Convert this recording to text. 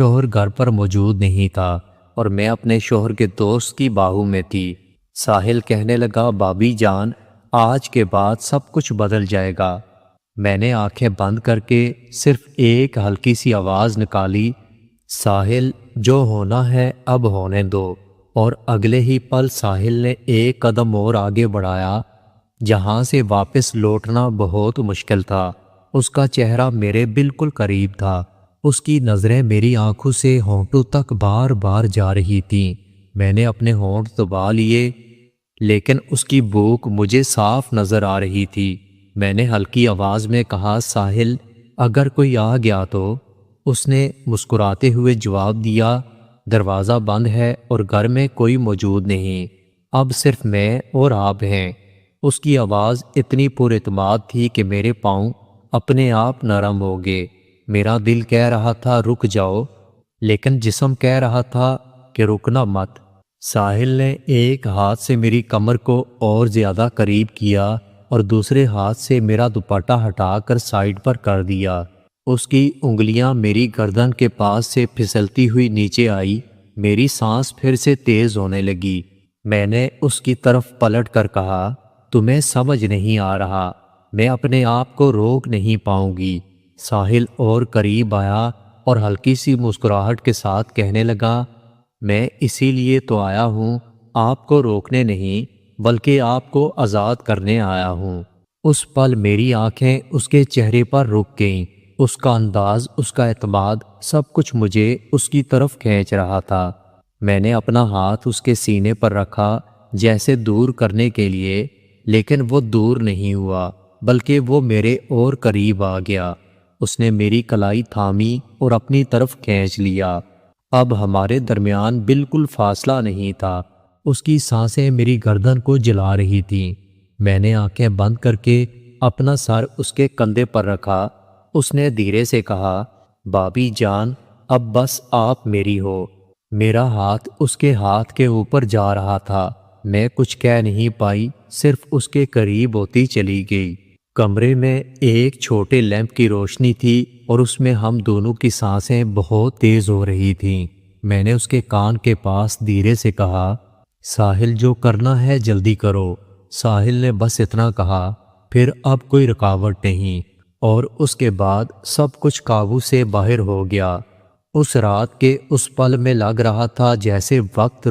شوہر گھر پر موجود نہیں تھا اور میں اپنے شوہر کے دوست کی باہوں میں تھی۔ ساحل کہنے لگا، بابی جان، آج کے بعد سب کچھ بدل جائے گا۔ میں نے آنکھیں بند کر کے صرف ایک ہلکی سی آواز نکالی، ساحل، جو ہونا ہے اب ہونے دو۔ اور اگلے ہی پل ساحل نے ایک قدم اور آگے بڑھایا، جہاں سے واپس لوٹنا بہت مشکل تھا۔ اس کا چہرہ میرے بالکل قریب تھا، اس کی نظریں میری آنکھوں سے ہونٹوں تک بار بار جا رہی تھیں۔ میں نے اپنے ہونٹ دبا لیے، لیکن اس کی بھوک مجھے صاف نظر آ رہی تھی۔ میں نے ہلکی آواز میں کہا، ساحل، اگر کوئی آ گیا تو؟ اس نے مسکراتے ہوئے جواب دیا، دروازہ بند ہے اور گھر میں کوئی موجود نہیں، اب صرف میں اور آپ ہیں۔ اس کی آواز اتنی پر اعتماد تھی کہ میرے پاؤں اپنے آپ نرم ہو گئے۔ میرا دل کہہ رہا تھا رک جاؤ، لیکن جسم کہہ رہا تھا کہ رکنا مت۔ ساحل نے ایک ہاتھ سے میری کمر کو اور زیادہ قریب کیا اور دوسرے ہاتھ سے میرا دوپٹہ ہٹا کر سائیڈ پر کر دیا۔ اس کی انگلیاں میری گردن کے پاس سے پھسلتی ہوئی نیچے آئی، میری سانس پھر سے تیز ہونے لگی۔ میں نے اس کی طرف پلٹ کر کہا، تمہیں سمجھ نہیں آ رہا، میں اپنے آپ کو روک نہیں پاؤں گی۔ ساحل اور قریب آیا اور ہلکی سی مسکراہٹ کے ساتھ کہنے لگا، میں اسی لیے تو آیا ہوں، آپ کو روکنے نہیں بلکہ آپ کو آزاد کرنے آیا ہوں۔ اس پل میری آنکھیں اس کے چہرے پر رک گئیں، اس کا انداز، اس کا اعتماد، سب کچھ مجھے اس کی طرف کھینچ رہا تھا۔ میں نے اپنا ہاتھ اس کے سینے پر رکھا جیسے دور کرنے کے لیے، لیکن وہ دور نہیں ہوا بلکہ وہ میرے اور قریب آ گیا۔ اس نے میری کلائی تھامی اور اپنی طرف کھینچ لیا۔ اب ہمارے درمیان بالکل فاصلہ نہیں تھا۔ اس کی سانسیں میری گردن کو جلا رہی تھیں۔ میں نے آنکھیں بند کر کے اپنا سر اس کے کندھے پر رکھا۔ اس نے دھیرے سے کہا، بابی جان، اب بس آپ میری ہو۔ میرا ہاتھ اس کے ہاتھ کے اوپر جا رہا تھا۔ میں کچھ کہہ نہیں پائی، صرف اس کے قریب ہوتی چلی گئی۔ کمرے میں ایک چھوٹے لیمپ کی روشنی تھی اور اس میں ہم دونوں کی سانسیں بہت تیز ہو رہی تھیں۔ میں نے اس کے کان کے پاس دھیرے سے کہا، ساحل، جو کرنا ہے جلدی کرو۔ ساحل نے بس اتنا کہا، پھر اب کوئی رکاوٹ نہیں، اور اس کے بعد سب کچھ قابو سے باہر ہو گیا۔ اس رات کے اس پل میں لگ رہا تھا جیسے وقت